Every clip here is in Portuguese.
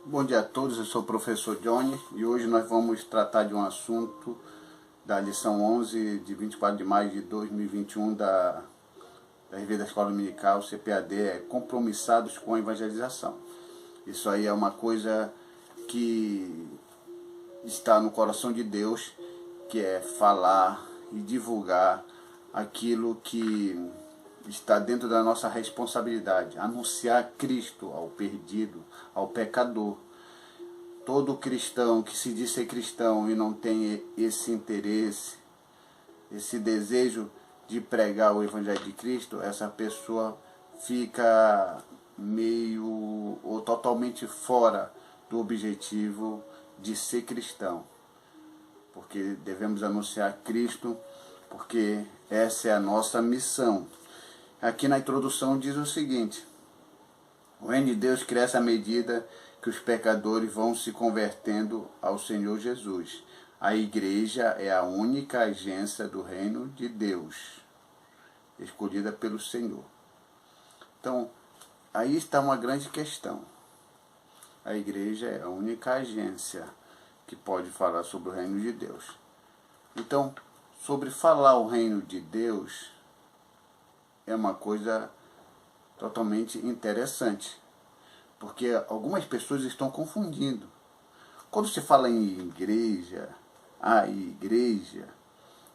Bom dia a todos, eu sou o professor Johnny e hoje nós vamos tratar de um assunto da lição 11 de 24 de maio de 2021 da Revista da Escola Dominical, CPAD, compromissados com a evangelização. Isso aí é uma coisa que está no coração de Deus, que é falar e divulgar aquilo que está dentro da nossa responsabilidade, anunciar Cristo ao perdido, ao pecador. Todo cristão que se diz ser cristão e não tem esse interesse, esse desejo de pregar o Evangelho de Cristo, essa pessoa fica meio ou totalmente fora do objetivo de ser cristão. Porque devemos anunciar Cristo, porque essa é a nossa missão. Aqui na introdução diz o seguinte: o reino de Deus cresce à medida que os pecadores vão se convertendo ao Senhor Jesus. A igreja é a única agência do reino de Deus, escolhida pelo Senhor. Então, aí está uma grande questão. A igreja é a única agência que pode falar sobre o reino de Deus. Então, sobre falar o reino de Deus é uma coisa totalmente interessante, porque algumas pessoas estão confundindo. Quando se fala em igreja, a igreja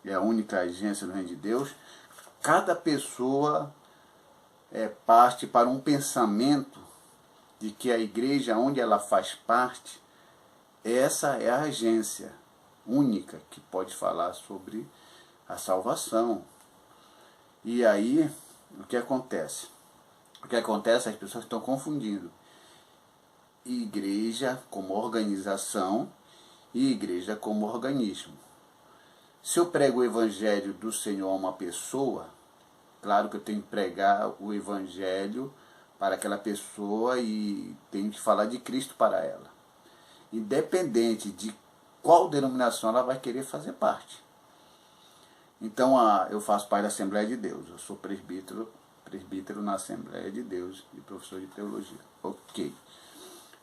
é a única agência do reino de Deus, cada pessoa parte para um pensamento de que a igreja onde ela faz parte, essa é a agência única que pode falar sobre a salvação. E aí, o que acontece? O que acontece, as pessoas estão confundindo igreja como organização e igreja como organismo. Se eu prego o evangelho do Senhor a uma pessoa, claro que eu tenho que pregar o evangelho para aquela pessoa e tenho que falar de Cristo para ela, independente de qual denominação ela vai querer fazer parte. Então eu faço parte da Assembleia de Deus, eu sou presbítero na Assembleia de Deus e professor de teologia. Ok.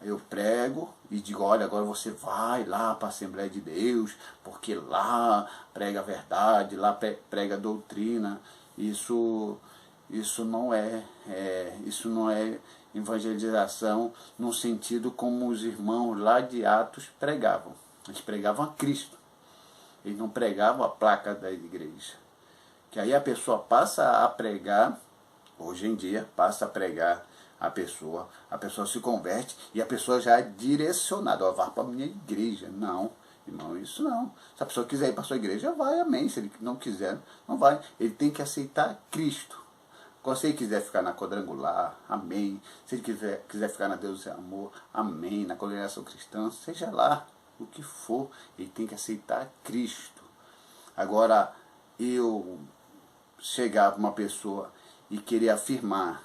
Eu prego e digo, olha, agora você vai lá para a Assembleia de Deus, porque lá prega a verdade, lá prega a doutrina. Isso não é evangelização no sentido como os irmãos lá de Atos pregavam. Eles pregavam a Cristo. Eles não pregavam a placa da igreja. Que aí a pessoa passa a pregar, hoje em dia, passa a pregar a pessoa se converte e a pessoa já é direcionada, vai para a minha igreja. Não, irmão, isso não. Se a pessoa quiser ir para a sua igreja, vai, amém. Se ele não quiser, não vai. Ele tem que aceitar Cristo. Se ele quiser ficar na quadrangular, amém. Se ele quiser ficar na Deus é Amor, amém. Na congregação cristã, seja lá o que for, ele tem que aceitar Cristo. Agora, eu chegar para uma pessoa e querer afirmar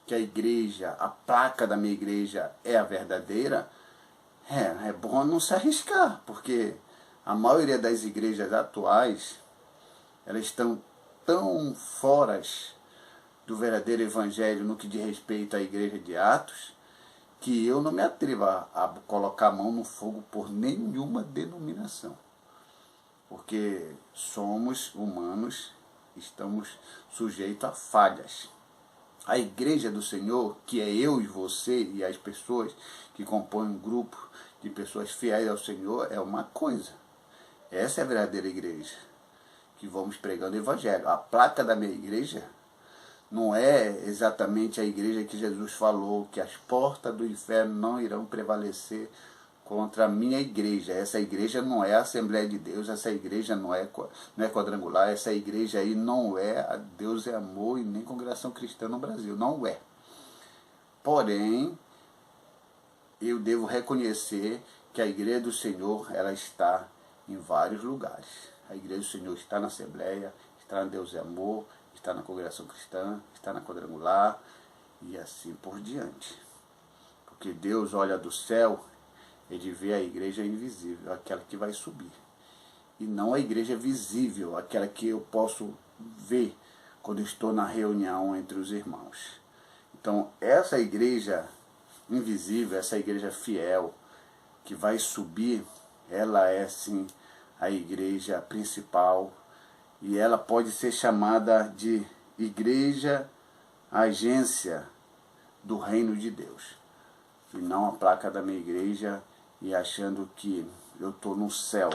que a igreja, a placa da minha igreja é a verdadeira, é bom não se arriscar, porque a maioria das igrejas atuais, elas estão tão fora do verdadeiro evangelho no que diz respeito à igreja de Atos, que eu não me atrevo a colocar a mão no fogo por nenhuma denominação. Porque somos humanos, estamos sujeitos a falhas. A igreja do Senhor, que é eu e você e as pessoas que compõem um grupo de pessoas fiéis ao Senhor, é uma coisa. Essa é a verdadeira igreja, que vamos pregando o evangelho. A placa da minha igreja não é exatamente a igreja que Jesus falou, que as portas do inferno não irão prevalecer contra a minha igreja. Essa igreja não é a Assembleia de Deus, essa igreja não é quadrangular, essa igreja aí não é a Deus é Amor e nem Congregação Cristã no Brasil, não é. Porém, eu devo reconhecer que a igreja do Senhor, ela está em vários lugares. A igreja do Senhor está na Assembleia, está na Deus é Amor, está na Congregação Cristã, está na quadrangular e assim por diante. Porque Deus olha do céu, ele vê a igreja invisível, aquela que vai subir. E não a igreja visível, aquela que eu posso ver quando estou na reunião entre os irmãos. Então, essa igreja invisível, essa igreja fiel que vai subir, ela é sim a igreja principal e ela pode ser chamada de igreja agência do reino de Deus. E não a placa da minha igreja e achando que eu estou no céu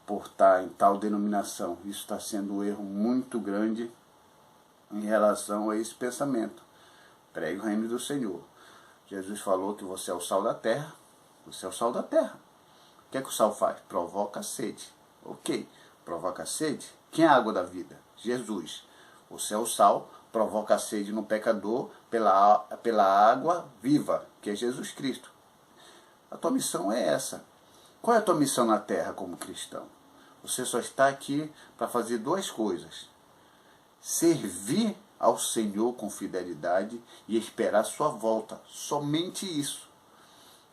por estar em tal denominação. Isso está sendo um erro muito grande em relação a esse pensamento. Pregue o reino do Senhor. Jesus falou que você é o sal da terra. Você é o sal da terra. O que é que o sal faz? Provoca sede. Ok, provoca sede. Quem é a água da vida? Jesus. Você é o sal, provoca sede no pecador pela água viva, que é Jesus Cristo. A tua missão é essa. Qual é a tua missão na terra como cristão? Você só está aqui para fazer duas coisas. Servir ao Senhor com fidelidade e esperar sua volta. Somente isso.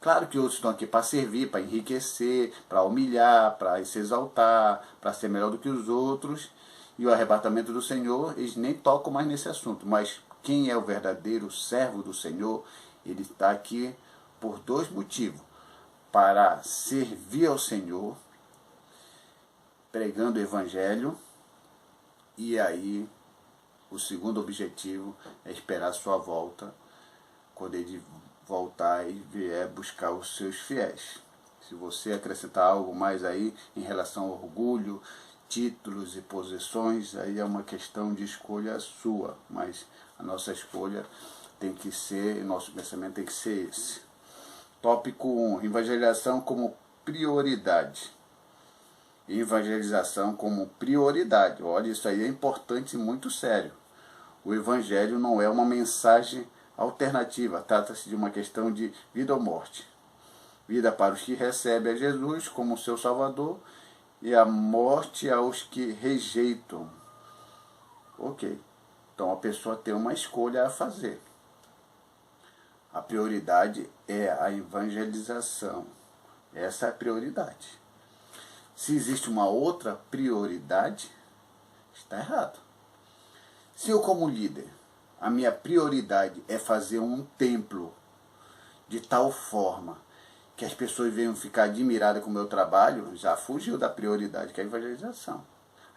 Claro que outros estão aqui para servir, para enriquecer, para humilhar, para se exaltar, para ser melhor do que os outros. E o arrebatamento do Senhor, eles nem tocam mais nesse assunto. Mas quem é o verdadeiro servo do Senhor, ele está aqui por dois motivos. Para servir ao Senhor, pregando o Evangelho, e aí o segundo objetivo é esperar a sua volta, quando ele voltar e vier buscar os seus fiéis. Se você acrescentar algo mais aí em relação ao orgulho, títulos e posições, aí é uma questão de escolha sua, mas a nossa escolha tem que ser, nosso pensamento tem que ser esse. Tópico 1, evangelização como prioridade. Evangelização como prioridade. Olha, isso aí é importante e muito sério. O evangelho não é uma mensagem alternativa, trata-se de uma questão de vida ou morte. Vida para os que recebem a Jesus como seu Salvador e a morte aos que rejeitam. Ok, então a pessoa tem uma escolha a fazer. A prioridade é a evangelização. Essa é a prioridade. Se existe uma outra prioridade, está errado. Se eu como líder, a minha prioridade é fazer um templo de tal forma que as pessoas venham ficar admiradas com o meu trabalho, já fugiu da prioridade, que é a evangelização.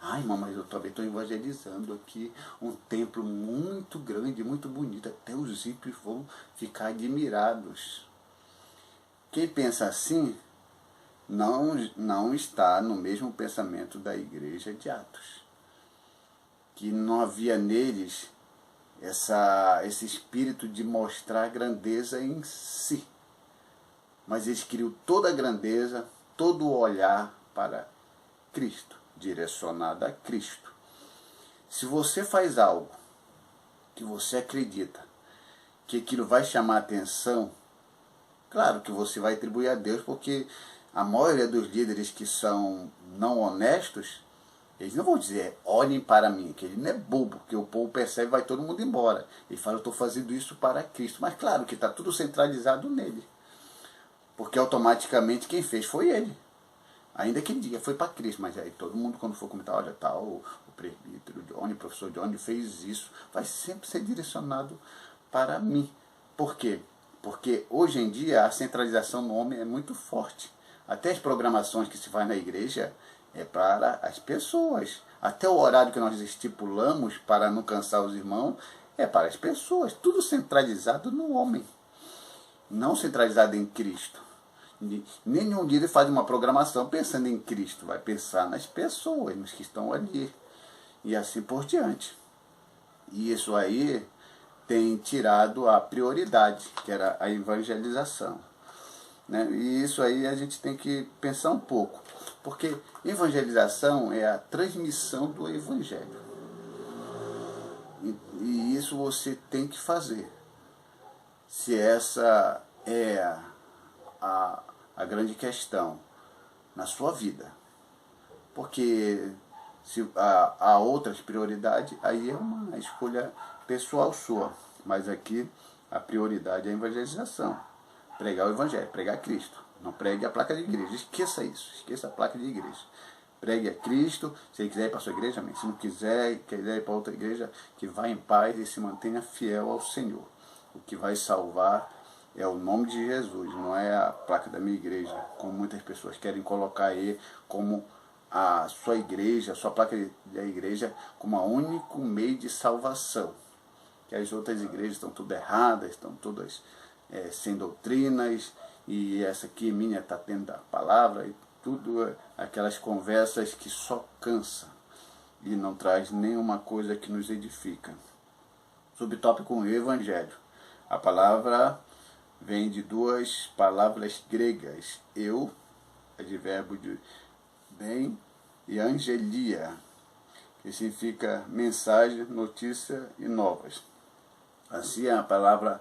Ai, irmão, mas eu também estou evangelizando aqui um templo muito grande, muito bonito. Até os ímpios vão ficar admirados. Quem pensa assim não está no mesmo pensamento da igreja de Atos. Que não havia neles esse espírito de mostrar grandeza em si. Mas eles queriam toda a grandeza, todo o olhar para Cristo, direcionado a Cristo. Se você faz algo que você acredita que aquilo vai chamar a atenção, claro que você vai atribuir a Deus, porque a maioria dos líderes que são não honestos, eles não vão dizer, olhem para mim, que ele não é bobo, porque o povo percebe e vai todo mundo embora. Ele fala, eu estou fazendo isso para Cristo. Mas claro que está tudo centralizado nele. Porque automaticamente quem fez foi ele. Ainda que diga, foi para Cristo, mas aí todo mundo quando for comentar, olha, tal, o presbítero Johnny, o professor Johnny fez isso, vai sempre ser direcionado para mim. Por quê? Porque hoje em dia a centralização no homem é muito forte. Até as programações que se faz na igreja é para as pessoas. Até o horário que nós estipulamos para não cansar os irmãos é para as pessoas. Tudo centralizado no homem, não centralizado em Cristo. Nenhum líder faz uma programação pensando em Cristo, vai pensar nas pessoas, nos que estão ali, e assim por diante. E isso aí tem tirado a prioridade, que era a evangelização. Né? E isso aí a gente tem que pensar um pouco, porque evangelização é a transmissão do evangelho. E isso você tem que fazer. Se essa é a grande questão na sua vida. Porque se há outras prioridades, aí é uma escolha pessoal sua. Mas aqui a prioridade é a evangelização. Pregar o evangelho, pregar Cristo. Não pregue a placa de igreja. Esqueça isso, esqueça a placa de igreja. Pregue a Cristo. Se ele quiser ir para a sua igreja, amém. Se não quiser ir para outra igreja, que vá em paz e se mantenha fiel ao Senhor. O que vai salvar é o nome de Jesus, não é a placa da minha igreja, como muitas pessoas querem colocar aí como a sua igreja, a sua placa da igreja, como o único meio de salvação. Que as outras igrejas estão tudo erradas, estão todas sem doutrinas, e essa aqui minha está tendo a palavra, e tudo aquelas conversas que só cansa e não traz nenhuma coisa que nos edifica. Subtópico 1, Evangelho. A palavra vem de duas palavras gregas, advérbio de bem, e angelia, que significa mensagem, notícia e novas. Assim a palavra,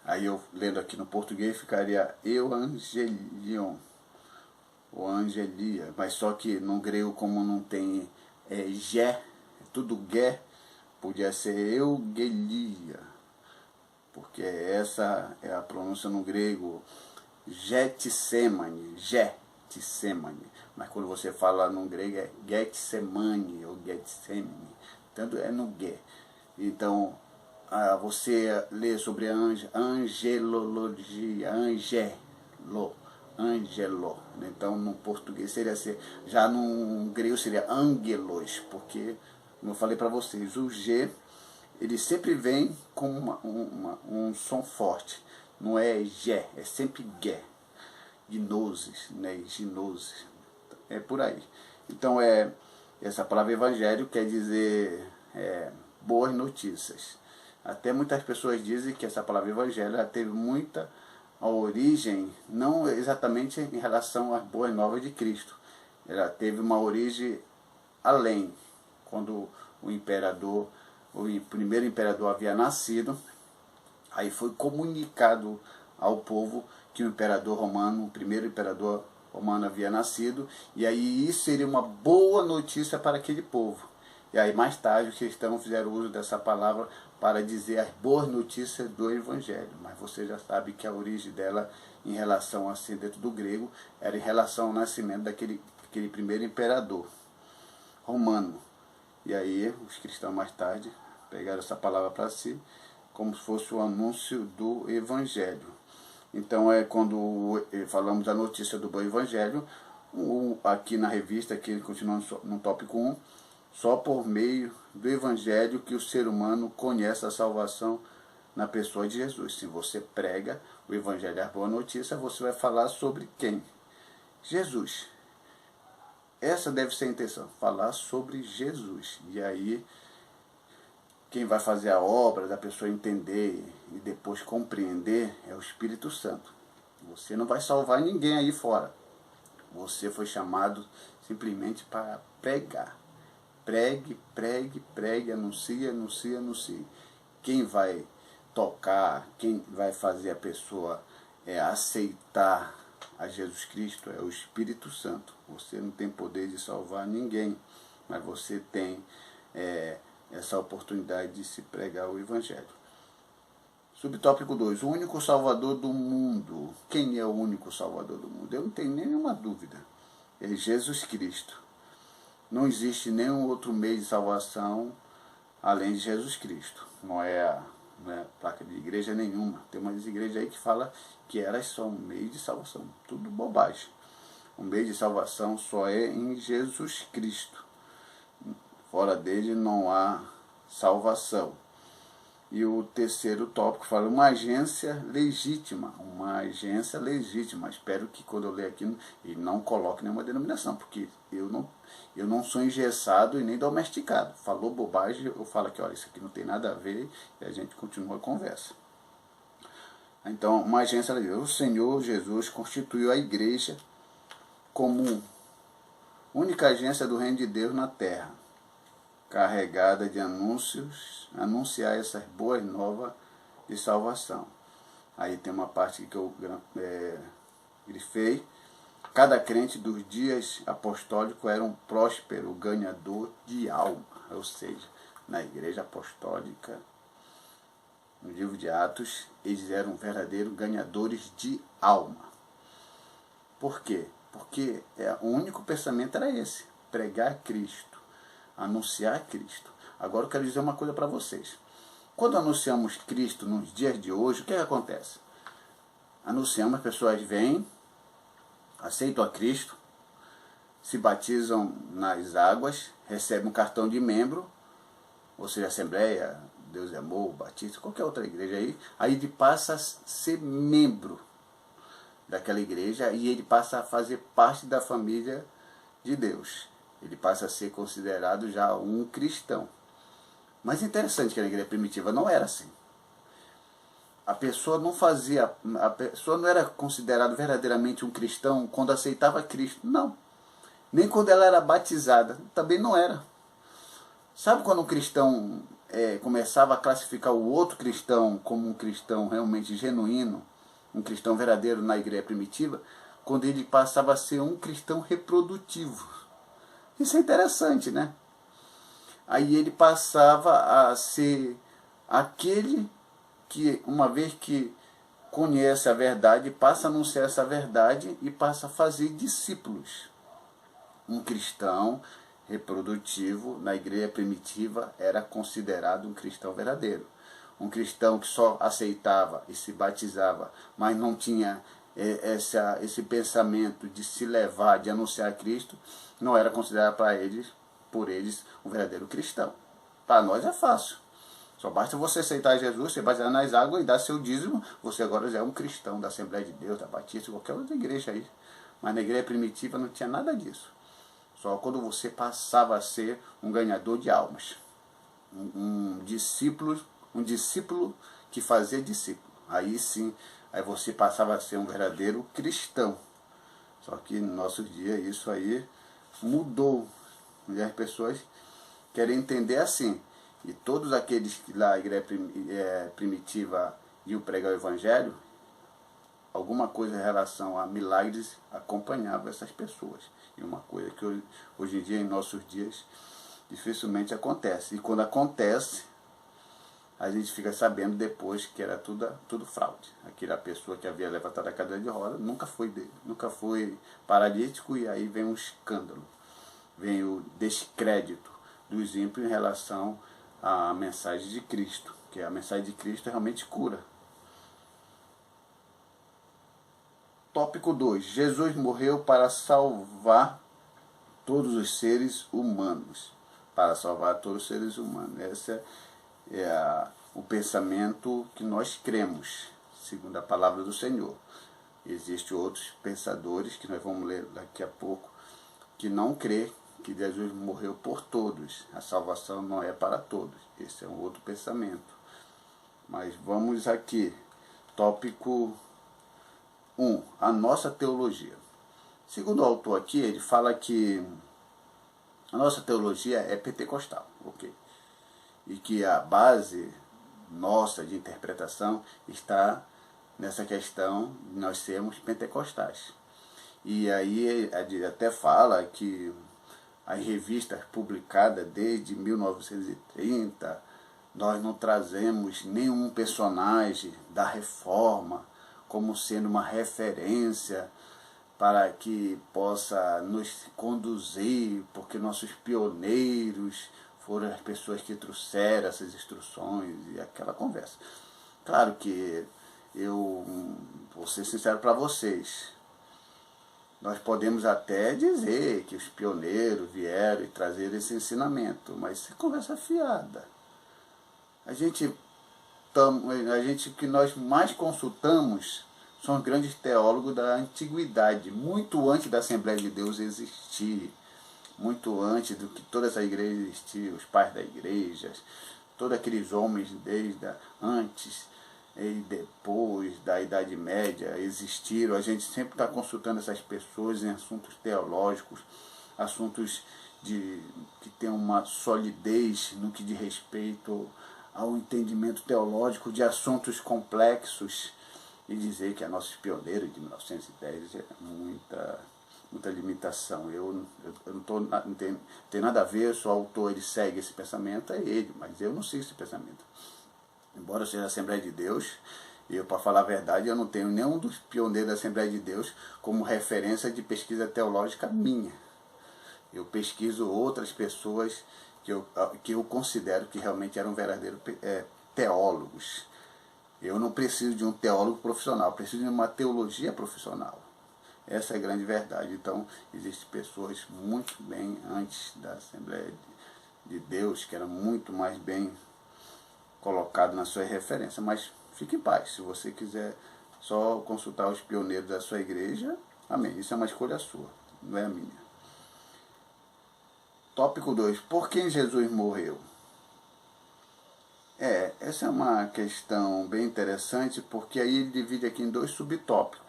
aí eu lendo aqui no português, ficaria euangelion, ou angelia, mas só que no grego, como não tem é tudo gué, podia ser eugelia, porque essa é a pronúncia no grego, Getsemane, mas quando você fala no grego é Getsemane ou Getsemane, tanto é no gué. Então, você lê sobre angelologia, angelo. Então, no português seria ser, já no grego seria angelos, porque, como eu falei para vocês, o G, ele sempre vem com um som forte. Não é Gé, é sempre Gué. Gnoses, né? Gnoses. É por aí. Então, essa palavra evangelho quer dizer boas notícias. Até muitas pessoas dizem que essa palavra evangelho ela teve muita origem, não exatamente em relação às boas novas de Cristo. Ela teve uma origem além, quando o primeiro imperador havia nascido, aí foi comunicado ao povo que o imperador romano, o primeiro imperador romano havia nascido, e aí isso seria uma boa notícia para aquele povo. E aí mais tarde os cristãos fizeram uso dessa palavra para dizer as boas notícias do Evangelho. Mas você já sabe que a origem dela, em relação a ser dentro do grego, era em relação ao nascimento daquele primeiro imperador romano. E aí os cristãos mais tarde pegaram essa palavra para si, como se fosse o anúncio do Evangelho. Então quando falamos da notícia do bom Evangelho, aqui na revista, aqui continuando no tópico 1, só por meio do Evangelho que o ser humano conhece a salvação na pessoa de Jesus. Se você prega o Evangelho, a boa notícia, você vai falar sobre quem? Jesus. Essa deve ser a intenção, falar sobre Jesus. E aí, quem vai fazer a obra da pessoa entender e depois compreender é o Espírito Santo. Você não vai salvar ninguém aí fora. Você foi chamado simplesmente para pregar. Pregue, pregue, pregue, anuncie, anuncie, anuncie. Quem vai tocar, quem vai fazer a pessoa aceitar a Jesus Cristo é o Espírito Santo. Você não tem poder de salvar ninguém, mas você tem essa oportunidade de se pregar o Evangelho. Subtópico 2, o único Salvador do mundo. Quem é o único Salvador do mundo? Eu não tenho nenhuma dúvida. É Jesus Cristo. Não existe nenhum outro meio de salvação além de Jesus Cristo. Não é placa de igreja nenhuma. Tem umas igrejas aí que falam que elas são um meio de salvação. Tudo bobagem. O meio de salvação só é em Jesus Cristo. Fora dele não há salvação. E o terceiro tópico fala uma agência legítima. Uma agência legítima. Espero que quando eu ler aqui ele não coloque nenhuma denominação, porque eu não sou engessado e nem domesticado. Falou bobagem, eu falo que olha, isso aqui não tem nada a ver e a gente continua a conversa. Então, uma agência legítima. O Senhor Jesus constituiu a igreja como única agência do reino de Deus na terra, carregada de anunciar essas boas novas de salvação. Aí tem uma parte que eu grifei. Cada crente dos dias apostólicos era um próspero ganhador de alma. Ou seja, na igreja apostólica, no livro de Atos, eles eram verdadeiros ganhadores de alma. Por quê? Porque o único pensamento era esse, pregar Cristo, anunciar Cristo. Agora eu quero dizer uma coisa para vocês. Quando anunciamos Cristo nos dias de hoje, o que acontece? anunciamos, as pessoas vêm, aceitam a Cristo, se batizam nas águas, recebem um cartão de membro, ou seja, Assembleia, Deus é Amor, Batista, qualquer outra igreja aí ele passa a ser membro daquela igreja e ele passa a fazer parte da família de Deus. Ele passa a ser considerado já um cristão. Mas é interessante que na igreja primitiva não era assim. A pessoa não era considerada verdadeiramente um cristão quando aceitava Cristo. Não. Nem quando ela era batizada. Também não era. Sabe quando um cristão começava a classificar o outro cristão como um cristão realmente genuíno, um cristão verdadeiro na igreja primitiva? Quando ele passava a ser um cristão reprodutivo. Isso é interessante, né? Aí ele passava a ser aquele que, uma vez que conhece a verdade, passa a anunciar essa verdade e passa a fazer discípulos. Um cristão reprodutivo na igreja primitiva era considerado um cristão verdadeiro. Um cristão que só aceitava e se batizava, mas não tinha esse pensamento de se levar, de anunciar Cristo, não era considerado por eles um verdadeiro cristão. Para nós é fácil. Só basta você aceitar Jesus, você batizar nas águas e dar seu dízimo, você agora já é um cristão da Assembleia de Deus, da Batista, qualquer outra igreja aí. Mas na igreja primitiva não tinha nada disso. Só quando você passava a ser um ganhador de almas. Um discípulo que fazia discípulo. Aí sim, aí você passava a ser um verdadeiro cristão. Só que nos nossos dias isso aí mudou. E as pessoas querem entender assim. E todos aqueles que lá a igreja primitiva iam pregar o evangelho, alguma coisa em relação a milagres acompanhava essas pessoas. E uma coisa que hoje em dia, em nossos dias, dificilmente acontece. E quando acontece, a gente fica sabendo depois que era tudo fraude. Aquela pessoa que havia levantado a cadeira de roda nunca foi paralítico, e aí vem um escândalo. Vem o descrédito dos ímpios em relação à mensagem de Cristo. Que a mensagem de Cristo realmente cura. Tópico 2. Jesus morreu para salvar todos os seres humanos. Para salvar todos os seres humanos. Esse é o pensamento que nós cremos, segundo a palavra do Senhor. Existem outros pensadores, que nós vamos ler daqui a pouco, que não crê que Jesus morreu por todos. A salvação não é para todos. Esse é um outro pensamento. Mas vamos aqui. Tópico 1. A nossa teologia. Segundo o autor aqui, ele fala que a nossa teologia é pentecostal, ok? E que a base nossa de interpretação está nessa questão de nós sermos pentecostais. E aí ele até fala que as revistas publicadas desde 1930, nós não trazemos nenhum personagem da Reforma como sendo uma referência para que possa nos conduzir, porque nossos pioneiros foram as pessoas que trouxeram essas instruções e aquela conversa. Claro que eu vou ser sincero para vocês, nós podemos até dizer que os pioneiros vieram e trazeram esse ensinamento, mas isso é conversa fiada. A gente que nós mais consultamos são os grandes teólogos da antiguidade, muito antes da Assembleia de Deus existir, muito antes do que toda essa igreja existia, os pais da igreja, todos aqueles homens desde antes e depois da Idade Média existiram. A gente sempre está consultando essas pessoas em assuntos teológicos, assuntos que têm uma solidez no que diz respeito ao entendimento teológico de assuntos complexos, e dizer que é nosso pioneiro de 1910 é muita limitação. Eu não tenho nada a ver, se o autor ele segue esse pensamento, é ele, mas eu não sigo esse pensamento. Embora eu seja da Assembleia de Deus, para falar a verdade, eu não tenho nenhum dos pioneiros da Assembleia de Deus como referência de pesquisa teológica minha. Eu pesquiso outras pessoas que eu considero que realmente eram verdadeiros teólogos. Eu não preciso de um teólogo profissional, eu preciso de uma teologia profissional. Essa é a grande verdade. Então, existem pessoas muito bem antes da Assembleia de Deus, que eram muito mais bem colocadas na sua referência. Mas fique em paz, se você quiser só consultar os pioneiros da sua igreja, amém. Isso é uma escolha sua, não é a minha. Tópico 2. Por quem Jesus morreu? Essa é uma questão bem interessante, porque aí ele divide aqui em 2 subtópicos.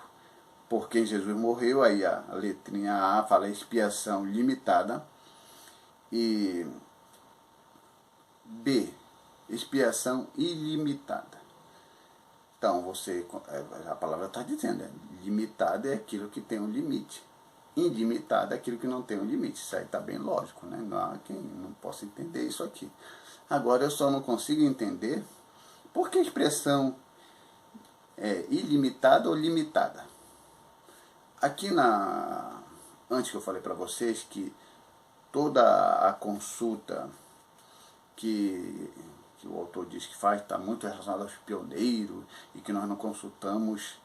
Por quem Jesus morreu, aí a letrinha A fala expiação limitada, e B, expiação ilimitada. Então, a palavra está dizendo, limitada é aquilo que tem um limite, ilimitada é aquilo que não tem um limite. Isso aí está bem lógico, né? Não há quem não possa entender isso aqui. Agora, eu só não consigo entender por que a expressão é ilimitada ou limitada. Aqui antes que eu falei para vocês que toda a consulta que o autor diz que faz está muito relacionada aos pioneiros e que nós não consultamos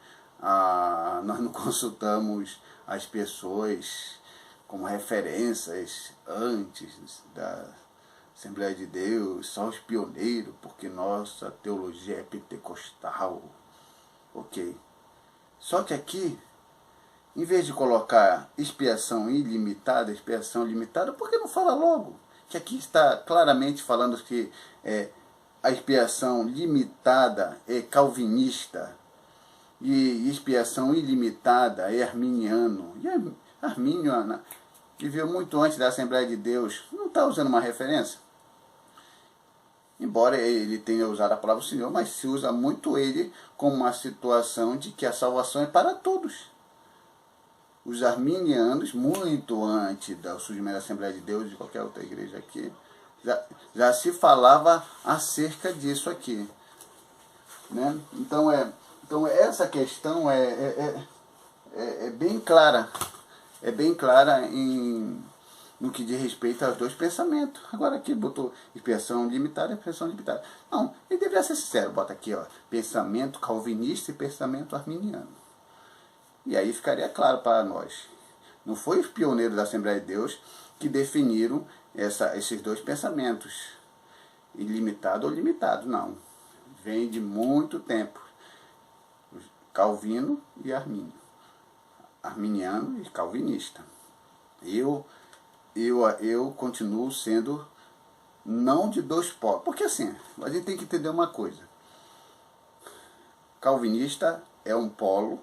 as pessoas como referências antes da Assembleia de Deus, só os pioneiros, porque nossa teologia é pentecostal. Ok. Só que aqui, em vez de colocar expiação ilimitada, expiação limitada, por que não fala logo? Que aqui está claramente falando que a expiação limitada é calvinista e expiação ilimitada é arminiano. E Armínio viveu muito antes da Assembleia de Deus, não está usando uma referência? Embora ele tenha usado a palavra do Senhor, mas se usa muito ele como uma situação de que a salvação é para todos. Os arminianos, muito antes do surgimento da Assembleia de Deus, de qualquer outra igreja aqui, já se falava acerca disso aqui. Né? Então essa questão é bem clara. É bem clara no que diz respeito aos 2 pensamentos. Agora aqui botou expiação limitada e expiação limitada. Não, ele deveria ser sincero. Bota aqui, ó, pensamento calvinista e pensamento arminiano. E aí ficaria claro para nós. Não foi os pioneiros da Assembleia de Deus que definiram esses 2 pensamentos, ilimitado ou limitado, não. Vem de muito tempo. Calvino e Armínio. Arminiano e calvinista. Eu continuo sendo não de 2 polos. Porque assim, a gente tem que entender uma coisa. Calvinista é um polo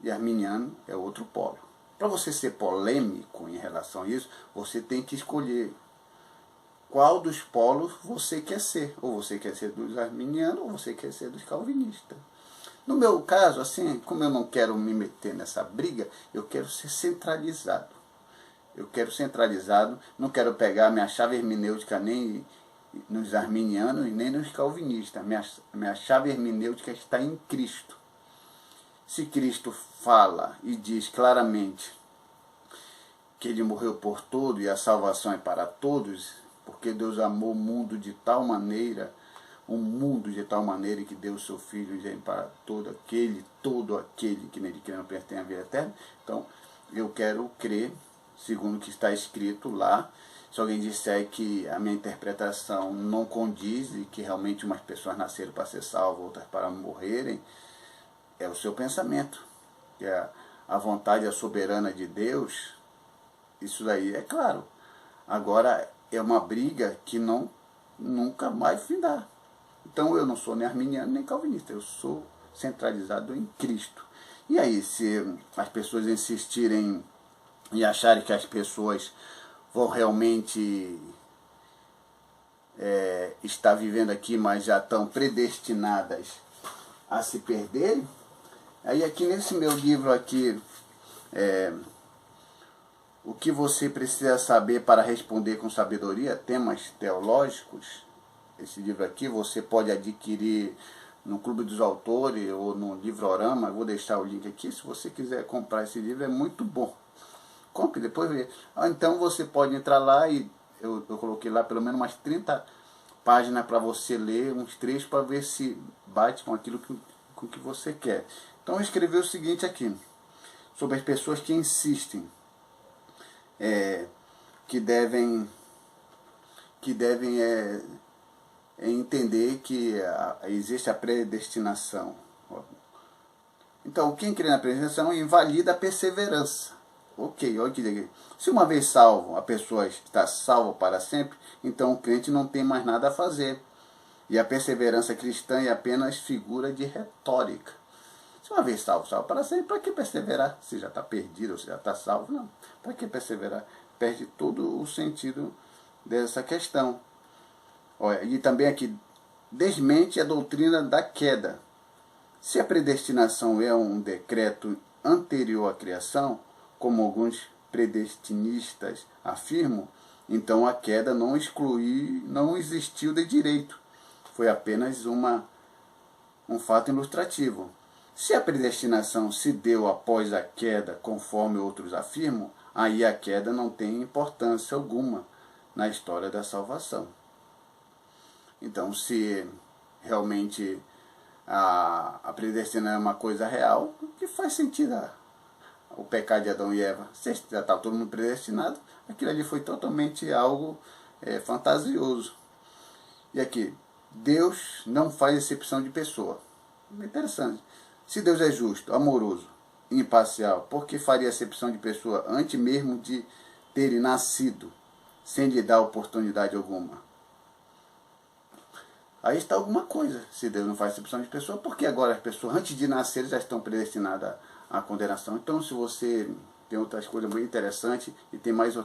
e arminiano é outro polo. Para você ser polêmico em relação a isso, você tem que escolher qual dos polos você quer ser. Ou você quer ser dos arminianos ou você quer ser dos calvinistas. No meu caso, assim, como eu não quero me meter nessa briga, eu quero ser centralizado. Eu quero centralizado, não quero pegar minha chave hermenêutica nem nos arminianos e nem nos calvinistas. Minha chave hermenêutica está em Cristo. Se Cristo fala e diz claramente que ele morreu por todos e a salvação é para todos, porque Deus amou o mundo de tal maneira, que deu o seu Filho para todo aquele que nele crê não pertence à vida eterna. Então, eu quero crer, segundo o que está escrito lá. Se alguém disser que a minha interpretação não condiz e que realmente umas pessoas nasceram para ser salvas, outras para morrerem, é o seu pensamento. Que a vontade soberana de Deus, isso daí é claro. Agora, é uma briga que nunca vai findar. Então eu não sou nem arminiano nem calvinista, eu sou centralizado em Cristo. E aí, se as pessoas insistirem e acharem que as pessoas vão realmente estar vivendo aqui, mas já estão predestinadas a se perderem, aí aqui nesse meu livro aqui, o que você precisa saber para responder com sabedoria, temas teológicos, esse livro aqui você pode adquirir no Clube dos Autores ou no Livrorama. Eu vou deixar o link aqui. Se você quiser comprar esse livro, é muito bom. Compre, depois vê. Então você pode entrar lá e eu coloquei lá pelo menos umas 30 páginas para você ler, uns 3 para ver se bate com aquilo com que você quer. Então eu escrevi o seguinte aqui, sobre as pessoas que insistem, que devem entender que existe a predestinação. Então, quem crê na predestinação invalida a perseverança. Ok, olha que legal. Se uma vez salvo, a pessoa está salva para sempre, então o crente não tem mais nada a fazer. E a perseverança cristã é apenas figura de retórica. Se uma vez salvo, salvo para sempre, para que perseverar? Se já está perdido, ou se já está salvo, não. Para que perseverar? Perde todo o sentido dessa questão. Olha, e também aqui, desmente a doutrina da queda. Se a predestinação é um decreto anterior à criação, como alguns predestinistas afirmam, então a queda não existiu de direito. Foi apenas um fato ilustrativo. Se a predestinação se deu após a queda, conforme outros afirmam, aí a queda não tem importância alguma na história da salvação. Então, se realmente a predestinação é uma coisa real, que faz sentido o pecado de Adão e Eva. Se já está todo mundo predestinado, aquilo ali foi totalmente algo fantasioso. E aqui, Deus não faz exceção de pessoa. Interessante. Se Deus é justo, amoroso, imparcial, por que faria acepção de pessoa antes mesmo de terem nascido, sem lhe dar oportunidade alguma? Aí está alguma coisa. Se Deus não faz acepção de pessoa, por que agora as pessoas antes de nascer já estão predestinadas à condenação? Então, se você tem outras coisas muito interessantes e tem mais outras